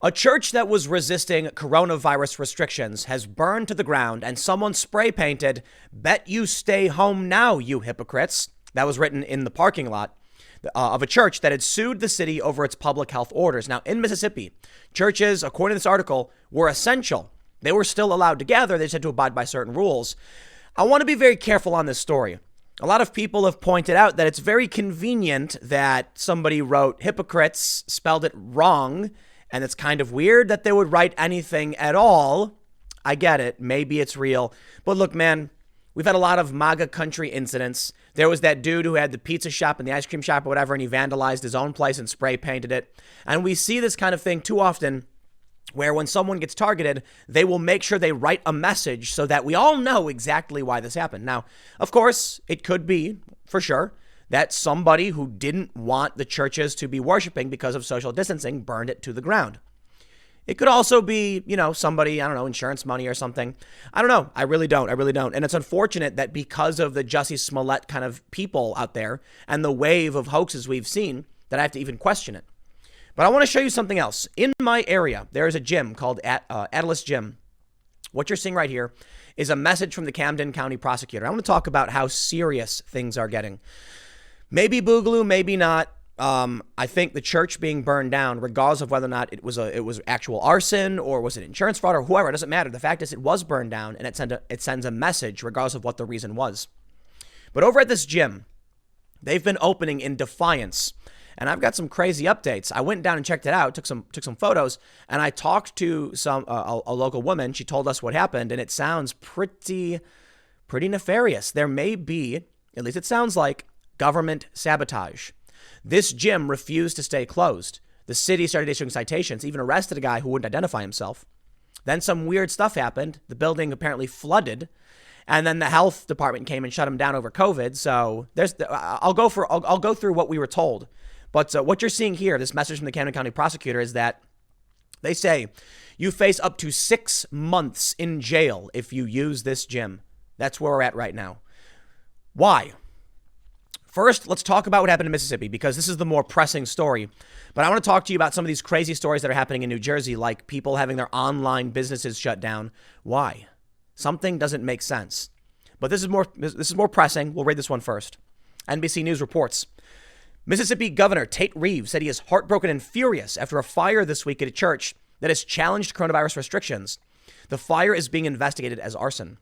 A church that was resisting coronavirus restrictions has burned to the ground, and someone spray painted, "Bet you stay home now, you hypocrites." That was written in the parking lot of a church that had sued the city over its public health orders. Now, in Mississippi, churches, according to this article, were essential. They were still allowed to gather. They just had to abide by certain rules. I want to be very careful on this story. A lot of people have pointed out that it's very convenient that somebody wrote hypocrites, spelled it wrong, and it's kind of weird that they would write anything at all. I get it. Maybe it's real. But look, man, we've had a lot of MAGA country incidents. There was that dude who had the pizza shop and the ice cream shop or whatever, and he vandalized his own place and spray painted it. And we see this kind of thing too often, where when someone gets targeted, they will make sure they write a message so that we all know exactly why this happened. Now, of course, it could be, for sure, that somebody who didn't want the churches to be worshiping because of social distancing burned it to the ground. It could also be, somebody, I don't know, insurance money or something. I don't know. I really don't. And it's unfortunate that because of the Jussie Smollett kind of people out there and the wave of hoaxes we've seen, that I have to even question it. But I want to show you something else. In my area, there is a gym called Atlas Gym. What you're seeing right here is a message from the Camden County prosecutor. I want to talk about how serious things are getting. Maybe boogaloo, maybe not. I think the church being burned down, regardless of whether or not it was actual arson or was it insurance fraud or whoever, it doesn't matter. The fact is it was burned down, and it sends a message regardless of what the reason was. But over at this gym, they've been opening in defiance, and I've got some crazy updates. I went down and checked it out, took some photos, and I talked to a local woman. She told us what happened, and it sounds pretty nefarious. There may be, at least it sounds like, government sabotage. This gym refused to stay closed. The city started issuing citations, even arrested a guy who wouldn't identify himself. Then some weird stuff happened. The building apparently flooded, and then the health department came and shut them down over COVID. So I'll go through what we were told. But what you're seeing here, this message from the Camden County prosecutor, is that they say you face up to 6 months in jail if you use this gym. That's where we're at right now. Why? First, let's talk about what happened in Mississippi, because this is the more pressing story. But I want to talk to you about some of these crazy stories that are happening in New Jersey, like people having their online businesses shut down. Why? Something doesn't make sense. But this is more pressing. We'll read this one first. NBC News reports Mississippi Governor Tate Reeves said he is heartbroken and furious after a fire this week at a church that has challenged coronavirus restrictions. The fire is being investigated as arson.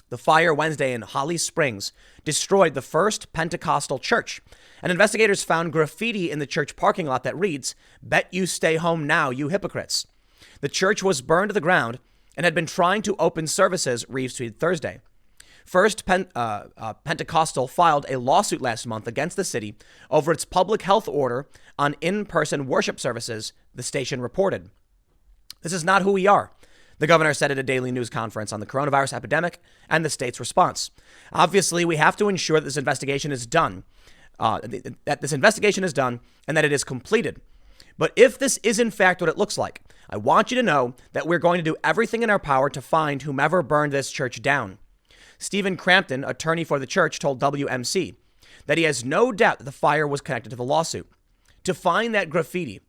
The fire Wednesday in Holly Springs destroyed the First Pentecostal Church, and investigators found graffiti in the church parking lot that reads, "Bet you stay home now, you hypocrites." The church was burned to the ground and had been trying to open services, Reeves tweeted Thursday. First Pentecostal filed a lawsuit last month against the city over its public health order on in-person worship services, the station reported. "This is not who we are," the governor said at a daily news conference on the coronavirus epidemic and the state's response. "Obviously, we have to ensure that this investigation is done, and that it is completed. But if this is in fact what it looks like, I want you to know that we're going to do everything in our power to find whomever burned this church down." Stephen Crampton, attorney for the church, told WMC that he has no doubt that the fire was connected to the lawsuit. To find that graffiti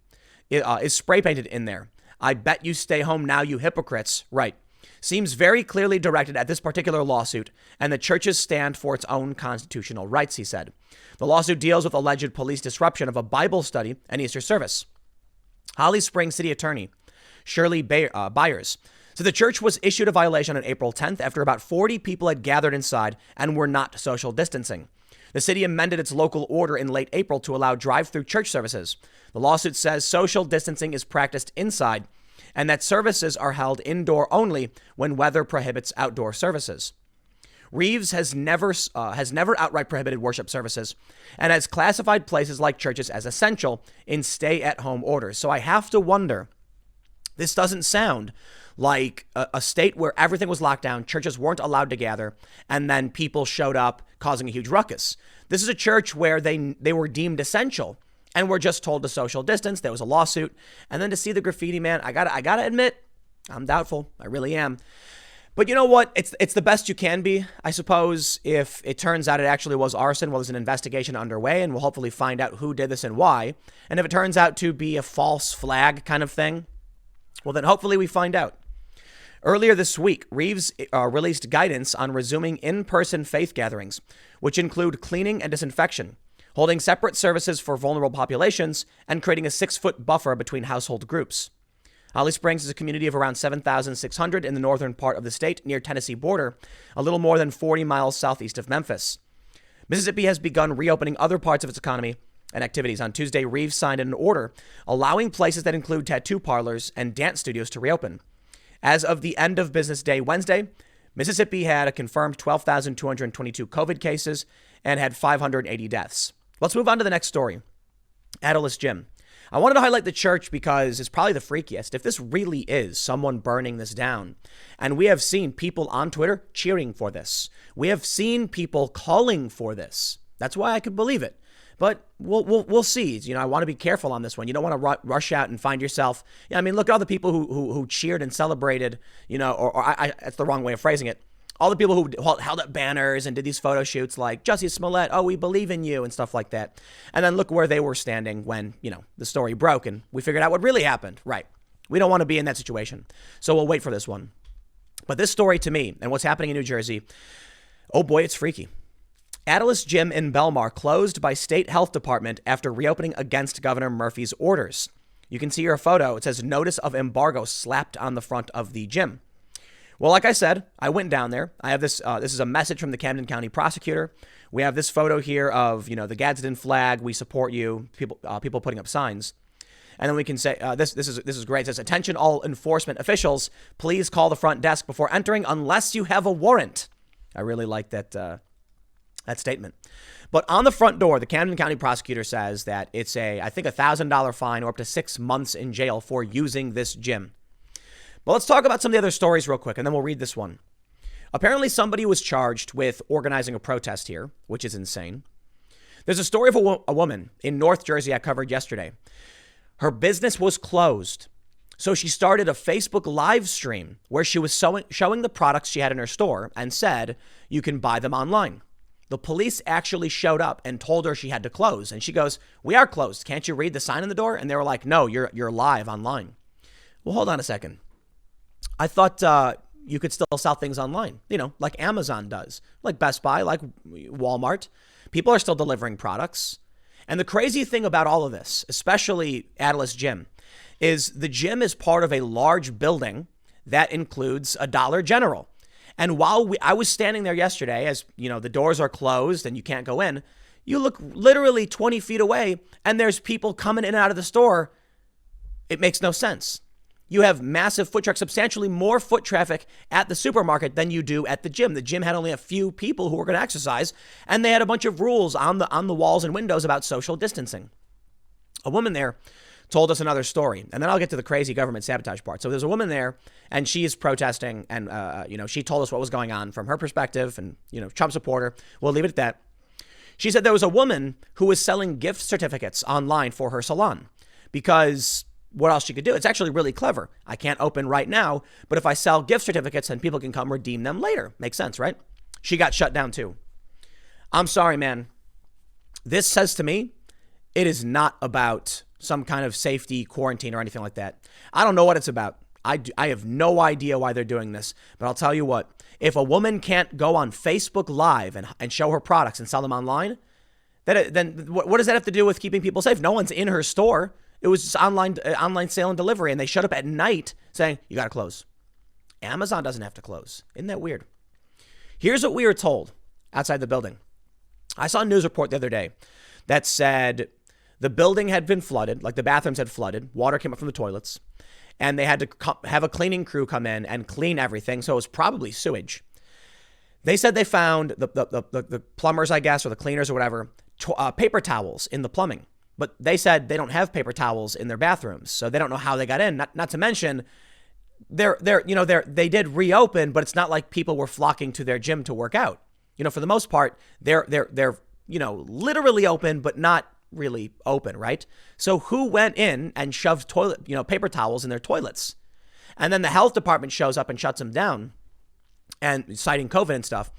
is spray painted in there. "I bet you stay home now, you hypocrites," right, seems very clearly directed at this particular lawsuit and the church's stand for its own constitutional rights, he said. The lawsuit deals with alleged police disruption of a Bible study and Easter service. Holly Springs City Attorney Shirley Byers said the church was issued a violation on April 10th after about 40 people had gathered inside and were not social distancing. The city amended its local order in late April to allow drive-through church services. The lawsuit says social distancing is practiced inside and that services are held indoor only when weather prohibits outdoor services. Reeves has never outright prohibited worship services and has classified places like churches as essential in stay-at-home orders. So I have to wonder, this doesn't sound like a state where everything was locked down, churches weren't allowed to gather, and then people showed up causing a huge ruckus. This is a church where they were deemed essential and were just told to social distance. There was a lawsuit. And then to see the graffiti, man, I gotta admit, I'm doubtful. I really am. But you know what? It's the best you can be, I suppose. If it turns out it actually was arson, well, there's an investigation underway, and we'll hopefully find out who did this and why. And if it turns out to be a false flag kind of thing, Well, then hopefully we find out. Earlier this week, Reeves released guidance on resuming in-person faith gatherings, which include cleaning and disinfection, holding separate services for vulnerable populations, and creating a 6-foot buffer between household groups. Holly Springs is a community of around 7,600 in the northern part of the state near Tennessee border, a little more than 40 miles southeast of Memphis. Mississippi has begun reopening other parts of its economy and activities. On Tuesday, Reeves signed an order allowing places that include tattoo parlors and dance studios to reopen. As of the end of business day Wednesday, Mississippi had a confirmed 12,222 COVID cases and had 580 deaths. Let's move on to the next story. Atlas Gym. I wanted to highlight the church because it's probably the freakiest. If this really is someone burning this down, and we have seen people on Twitter cheering for this. We have seen people calling for this. That's why I could believe it. But we'll see. You know, I want to be careful on this one. You don't want to rush out and find yourself. I mean, look at all the people who cheered and celebrated, you know, or that's the wrong way of phrasing it. All the people who held up banners and did these photo shoots like Jussie Smollett, oh, we believe in you and stuff like that. And then look where they were standing when, you know, the story broke and we figured out what really happened. Right. We don't want to be in that situation. So we'll wait for this one. But this story to me and what's happening in New Jersey, oh boy, it's freaky. Atlas Gym in Belmar closed by state health department after reopening against Governor Murphy's orders. You can see your photo. It says notice of embargo slapped on the front of the gym. Well, like I said, I went down there. I have this. This is a message from the Camden County prosecutor. We have this photo here of, you know, the Gadsden flag. We support you. People putting up signs. And then we can say this is great. It says, attention all enforcement officials, please call the front desk before entering unless you have a warrant. I really like that statement. But on the front door, the Camden County prosecutor says that it's I think $1,000 fine or up to 6 months in jail for using this gym. But let's talk about some of the other stories real quick, and then we'll read this one. Apparently, somebody was charged with organizing a protest here, which is insane. There's a story of a woman in North Jersey I covered yesterday. Her business was closed, so she started a Facebook live stream where she was showing the products she had in her store and said, you can buy them online. The police actually showed up and told her she had to close. And she goes, we are closed. Can't you read the sign on the door? And they were like, no, you're live online. Well, hold on a second. I thought you could still sell things online, you know, like Amazon does, like Best Buy, like Walmart. People are still delivering products. And the crazy thing about all of this, especially Atlas Gym, is the gym is part of a large building that includes a Dollar General. And while I was standing there yesterday, as you know, the doors are closed and you can't go in, you look literally 20 feet away and there's people coming in and out of the store. It makes no sense. You have massive foot traffic, substantially more foot traffic at the supermarket than you do at the gym. The gym had only a few people who were going to exercise, and they had a bunch of rules on the walls and windows about social distancing. A woman there told us another story, and then I'll get to the crazy government sabotage part. So there's a woman there, and she is protesting, and she told us what was going on from her perspective, and Trump supporter. We'll leave it at that. She said there was a woman who was selling gift certificates online for her salon because what else she could do? It's actually really clever. I can't open right now, but if I sell gift certificates, then people can come redeem them later. Makes sense, right? She got shut down too. I'm sorry, man. This says to me, it is not about some kind of safety quarantine or anything like that. I don't know what it's about. I have no idea why they're doing this, but I'll tell you what, if a woman can't go on Facebook Live and show her products and sell them online, then what does that have to do with keeping people safe? No one's in her store. It was just online sale and delivery, and they showed up at night saying, you got to close. Amazon doesn't have to close. Isn't that weird? Here's what we were told outside the building. I saw a news report the other day that said the building had been flooded, like the bathrooms had flooded, water came up from the toilets, and they had to have a cleaning crew come in and clean everything, so it was probably sewage. They said they found, the plumbers, I guess, or the cleaners or whatever, paper towels in the plumbing. But they said they don't have paper towels in their bathrooms, so they don't know how they got in. Not to mention, they did reopen, but it's not like people were flocking to their gym to work out. For the most part, they're literally open, but not really open, right? So who went in and shoved paper towels in their toilets? And then the health department shows up and shuts them down, and citing COVID and stuff.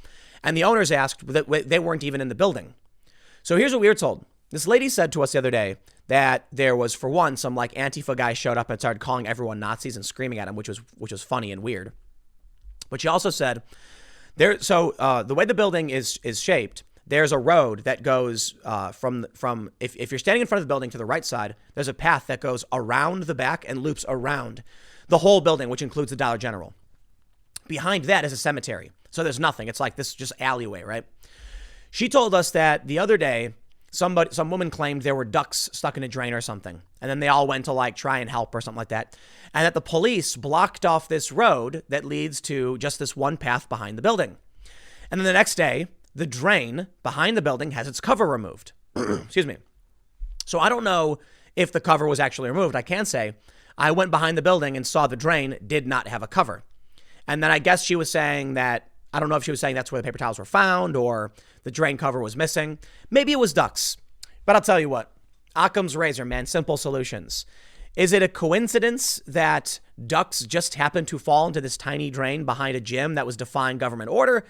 And the owners asked that they weren't even in the building. So here's what we were told. This lady said to us the other day that there was, for one, some like Antifa guy showed up and started calling everyone Nazis and screaming at him, which was funny and weird. But she also said the way the building is shaped, there's a road that goes from if you're standing in front of the building to the right side, there's a path that goes around the back and loops around the whole building, which includes the Dollar General. Behind that is a cemetery. So there's nothing. It's like this just alleyway, right? She told us that the other day, some woman claimed there were ducks stuck in a drain or something. And then they all went to like try and help or something like that. And that the police blocked off this road that leads to just this one path behind the building. And then the next day, the drain behind the building has its cover removed. Excuse me. So I don't know if the cover was actually removed. I can say I went behind the building and saw the drain did not have a cover. And then I guess she was saying that, I don't know if she was saying that's where the paper towels were found or the drain cover was missing. Maybe it was ducks. But I'll tell you what, Occam's razor, man, simple solutions. Is it a coincidence that ducks just happened to fall into this tiny drain behind a gym that was defying government order?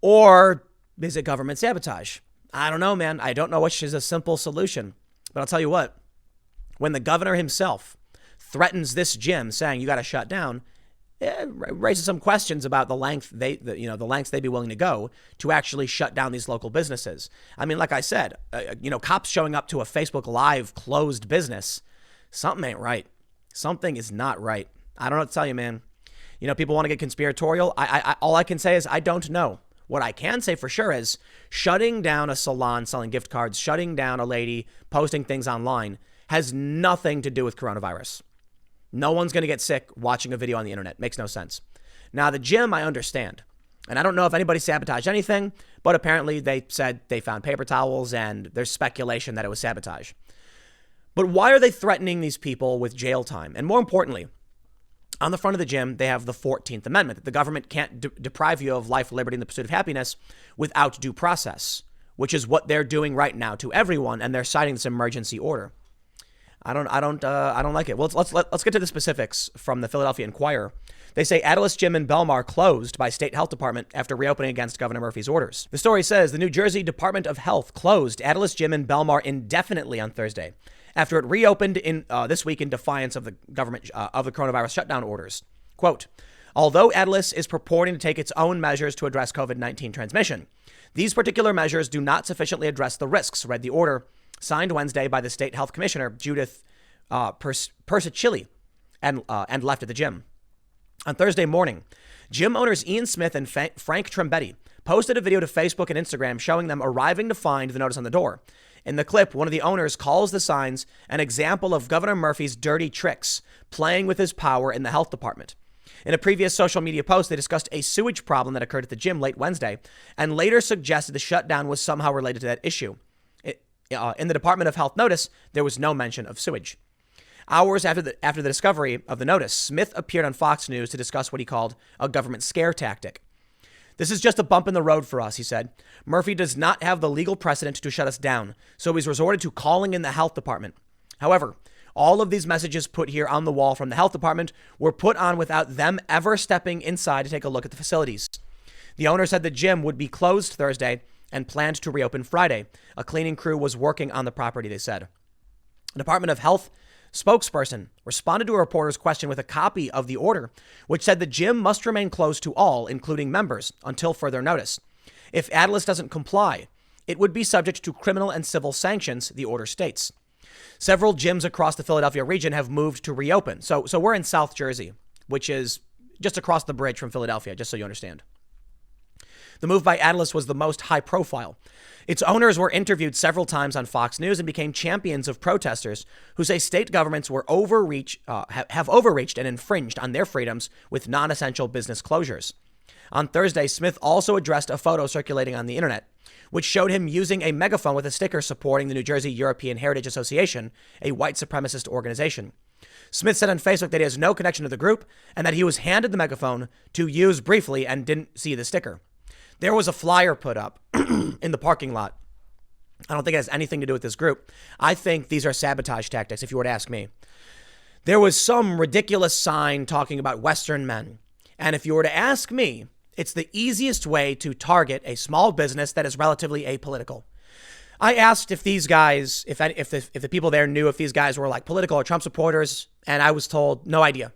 Or is it government sabotage? I don't know, man. I don't know which is a simple solution. But I'll tell you what, when the governor himself threatens this gym saying you got to shut down, it raises some questions about the lengths they'd be willing to go to actually shut down these local businesses. I mean, like I said, cops showing up to a Facebook Live closed business, something ain't right. Something is not right. I don't know what to tell you, man. People want to get conspiratorial. All I can say is I don't know. What I can say for sure is shutting down a salon selling gift cards, shutting down a lady posting things online has nothing to do with coronavirus. No one's going to get sick watching a video on the internet. Makes no sense. Now, the gym, I understand. And I don't know if anybody sabotaged anything, but apparently they said they found paper towels and there's speculation that it was sabotage. But why are they threatening these people with jail time? And more importantly, on the front of the gym, they have the 14th Amendment, that the government can't deprive you of life, liberty, and the pursuit of happiness without due process, which is what they're doing right now to everyone. And they're citing this emergency order. I don't like it. Well, let's get to the specifics from the Philadelphia Inquirer. They say Atlas Gym in Belmar closed by state health department after reopening against Governor Murphy's orders. The story says the New Jersey Department of Health closed Atlas Gym in Belmar indefinitely on Thursday after it reopened this week in defiance of the government of the coronavirus shutdown orders. Quote, although Atlas is purporting to take its own measures to address COVID-19 transmission, these particular measures do not sufficiently address the risks, read the order signed Wednesday by the state health commissioner, Judith Persicilli, and left at the gym. On Thursday morning, gym owners Ian Smith and Frank Trembetti posted a video to Facebook and Instagram showing them arriving to find the notice on the door. In the clip, one of the owners calls the signs an example of Governor Murphy's dirty tricks, playing with his power in the health department. In a previous social media post, they discussed a sewage problem that occurred at the gym late Wednesday and later suggested the shutdown was somehow related to that issue. In the Department of Health notice, there was no mention of sewage. Hours after the discovery of the notice, Smith appeared on Fox News to discuss what he called a government scare tactic. This is just a bump in the road for us, he said. Murphy does not have the legal precedent to shut us down, so he's resorted to calling in the health department. However, all of these messages put here on the wall from the health department were put on without them ever stepping inside to take a look at the facilities. The owner said the gym would be closed Thursday and planned to reopen Friday. A cleaning crew was working on the property, they said. The Department of Health spokesperson responded to a reporter's question with a copy of the order, which said the gym must remain closed to all, including members, until further notice. If Atlas doesn't comply, it would be subject to criminal and civil sanctions, the order states. Several gyms across the Philadelphia region have moved to reopen. So we're in South Jersey, which is just across the bridge from Philadelphia, just so you understand. The move by Atlas was the most high profile. Its owners were interviewed several times on Fox News and became champions of protesters who say state governments have overreached and infringed on their freedoms with non-essential business closures. On Thursday, Smith also addressed a photo circulating on the internet, which showed him using a megaphone with a sticker supporting the New Jersey European Heritage Association, a white supremacist organization. Smith said on Facebook that he has no connection to the group and that he was handed the megaphone to use briefly and didn't see the sticker. There was a flyer put up in the parking lot. I don't think it has anything to do with this group. I think these are sabotage tactics, if you were to ask me. There was some ridiculous sign talking about Western men. And if you were to ask me, it's the easiest way to target a small business that is relatively apolitical. I asked if these guys, if the people there knew if these guys were like political or Trump supporters, and I was told no idea.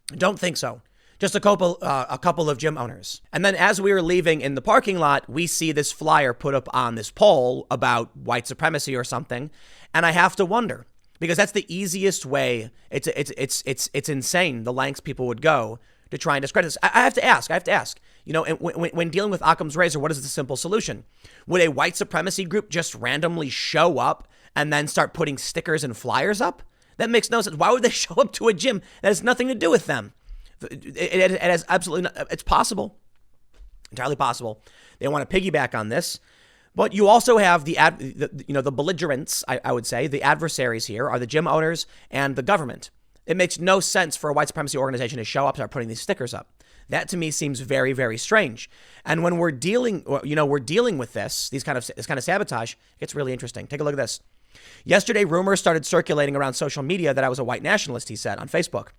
Don't think so. Just a couple of gym owners. And then as we were leaving in the parking lot, we see this flyer put up on this pole about white supremacy or something, and I have to wonder, because that's the easiest way. It's insane the lengths people would go to try and discredit this. I have to ask. You know, when dealing with Occam's razor, what is the simple solution? Would a white supremacy group just randomly show up and then start putting stickers and flyers up? That makes no sense. Why would they show up to a gym that has nothing to do with them? It has absolutely no, it's possible, entirely possible. They want to piggyback on this, but you also have the belligerents. I would say the adversaries here are the gym owners and the government. It makes no sense for a white supremacy organization to show up and start putting these stickers up. That to me seems very, very strange. And when we're dealing with this kind of sabotage, it gets really interesting. Take a look at this. Yesterday, rumors started circulating around social media that I was a white nationalist, he said on Facebook.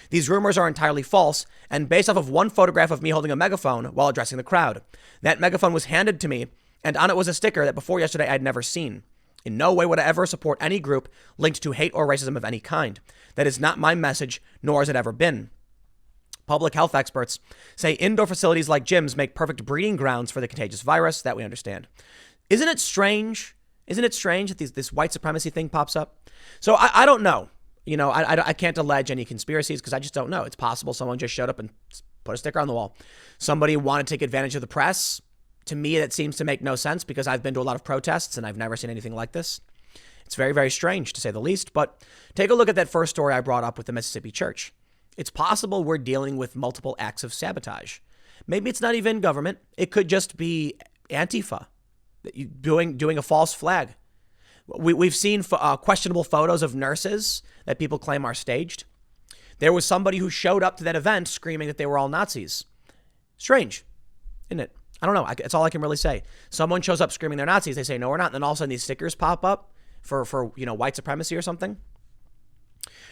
These rumors are entirely false and based off of one photograph of me holding a megaphone while addressing the crowd. That megaphone was handed to me, and on it was a sticker that before yesterday I'd never seen. In no way would I ever support any group linked to hate or racism of any kind. That is not my message, nor has it ever been. Public health experts say indoor facilities like gyms make perfect breeding grounds for the contagious virus. That we understand. Isn't it strange? That this white supremacy thing pops up? So I don't know. You know, I can't allege any conspiracies because I just don't know. It's possible someone just showed up and put a sticker on the wall. Somebody wanted to take advantage of the press. To me, that seems to make no sense because I've been to a lot of protests and I've never seen anything like this. It's very, very strange to say the least. But take a look at that first story I brought up with the Mississippi church. It's possible we're dealing with multiple acts of sabotage. Maybe it's not even government. It could just be Antifa doing a false flag. We've seen questionable photos of nurses that people claim are staged. There was somebody who showed up to that event screaming that they were all Nazis. Strange, isn't it? I don't know. That's all I can really say. Someone shows up screaming they're Nazis. They say, no, we're not. And then all of a sudden these stickers pop up for white supremacy or something.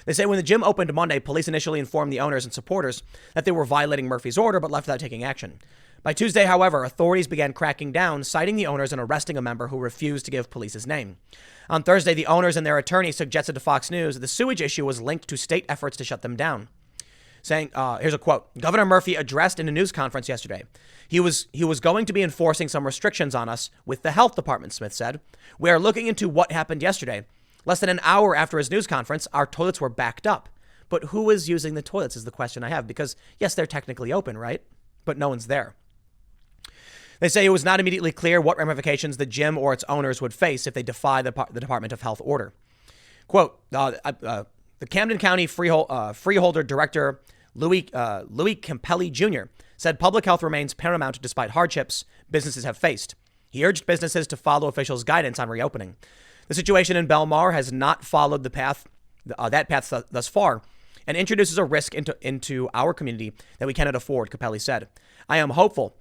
They say when the gym opened Monday, police initially informed the owners and supporters that they were violating Murphy's order, but left without taking action. By Tuesday, however, authorities began cracking down, citing the owners and arresting a member who refused to give police his name. On Thursday, the owners and their attorney suggested to Fox News that the sewage issue was linked to state efforts to shut them down. Saying, here's a quote, Governor Murphy addressed in a news conference yesterday. He was going to be enforcing some restrictions on us with the health department, Smith said. We are looking into what happened yesterday. Less than an hour after his news conference, our toilets were backed up. But who is using the toilets is the question I have, because yes, they're technically open, right? But no one's there. They say it was not immediately clear what ramifications the gym or its owners would face if they defy the Department of Health order. Quote, the Camden County Freeholder Director Louis Campelli Jr. said public health remains paramount despite hardships businesses have faced. He urged businesses to follow officials' guidance on reopening. The situation in Belmar has not followed that path thus far and introduces a risk into our community that we cannot afford, Capelli said. I am hopeful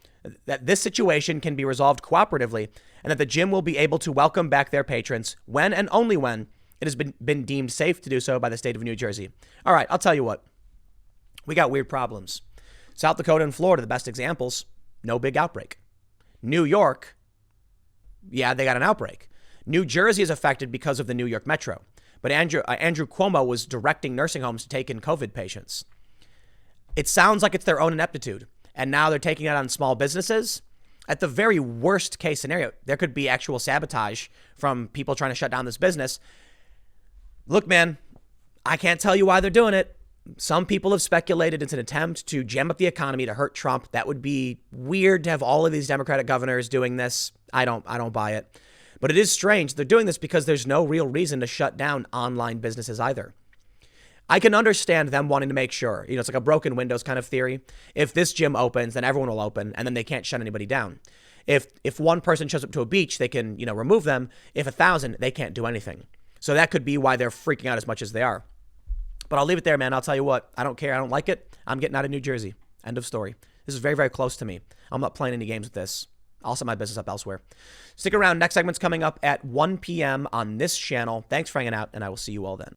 that this situation can be resolved cooperatively and that the gym will be able to welcome back their patrons when and only when it has been deemed safe to do so by the state of New Jersey. All right, I'll tell you what. We got weird problems. South Dakota and Florida, the best examples, no big outbreak. New York, yeah, they got an outbreak. New Jersey is affected because of the New York Metro. But Andrew Cuomo was directing nursing homes to take in COVID patients. It sounds like it's their own ineptitude. And now they're taking it on small businesses. At the very worst case scenario, there could be actual sabotage from people trying to shut down this business. Look, man, I can't tell you why they're doing it. Some people have speculated it's an attempt to jam up the economy to hurt Trump. That would be weird to have all of these Democratic governors doing this. I don't buy it. But it is strange. They're doing this because there's no real reason to shut down online businesses either. I can understand them wanting to make sure, it's like a broken windows kind of theory. If this gym opens, then everyone will open and then they can't shut anybody down. If one person shows up to a beach, they can, remove them. If 1,000, they can't do anything. So that could be why they're freaking out as much as they are. But I'll leave it there, man. I'll tell you what, I don't care. I don't like it. I'm getting out of New Jersey. End of story. This is very, very close to me. I'm not playing any games with this. I'll set my business up elsewhere. Stick around. Next segment's coming up at 1 p.m. on this channel. Thanks for hanging out, and I will see you all then.